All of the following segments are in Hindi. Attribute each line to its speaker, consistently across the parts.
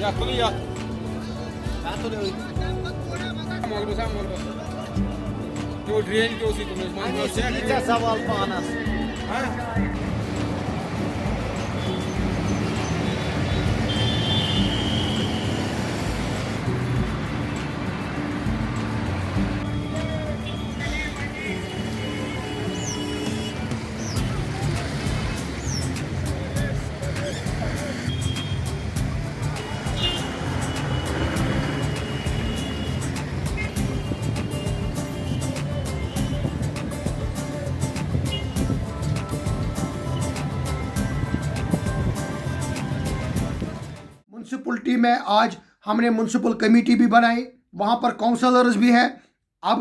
Speaker 1: Yakını yak. Mangro sa mangro. जो ड्रेन जो सी तुम्हें मांगो से
Speaker 2: क्या सवाल पाना
Speaker 1: हां
Speaker 3: म्यूनसिपलिटी में आज हमने म्यूनसिपल कमेटी भी बनाई, वहाँ पर काउंसलर्स भी हैं। अब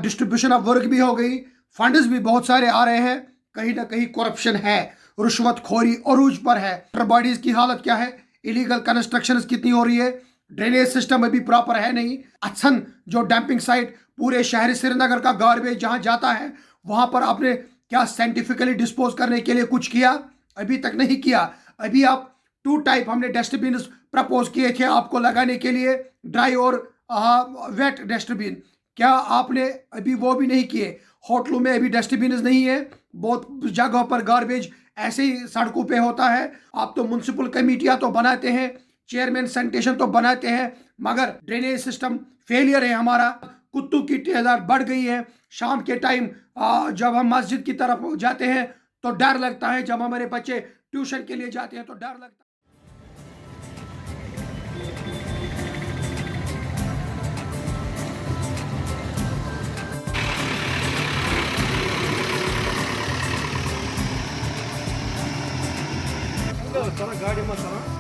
Speaker 3: डिस्ट्रीब्यूशन ऑफ वर्क भी हो गई, फंड्स भी बहुत सारे आ रहे हैं। कहीं ना कहीं करप्शन है, रुश्वतखोरी अरूज पर है। वाटर बॉडीज की हालत क्या है, इलीगल कंस्ट्रक्शंस कितनी हो रही है, ड्रेनेज सिस्टम अभी प्रॉपर है नहीं। अच्छन जो डंपिंग साइट पूरे शहर श्रीनगर का गार्बेज जहाँ जाता है, वहाँ पर आपने क्या साइंटिफिकली डिस्पोज करने के लिए कुछ किया? अभी तक नहीं किया। अभी आप 2 टाइप हमने डस्टबिन प्रपोज किए थे आपको लगाने के लिए, ड्राई और वेट डस्टबिन। क्या आपने अभी वो भी नहीं किए? होटलों में अभी डस्टबिन नहीं है, बहुत जगह पर गार्बेज ऐसे ही सड़कों पे होता है। आप तो म्यूनसिपल कमेटियां तो बनाते हैं, चेयरमैन सैनिटेशन तो बनाते हैं, मगर ड्रेनेज सिस्टम फेलियर है हमारा। कुत्तों की तादाद बढ़ गई है। शाम के टाइम जब हम मस्जिद की तरफ जाते हैं तो डर लगता है, जब हमारे बच्चे ट्यूशन के लिए जाते हैं तो डर लगता है।
Speaker 2: गाड़ी में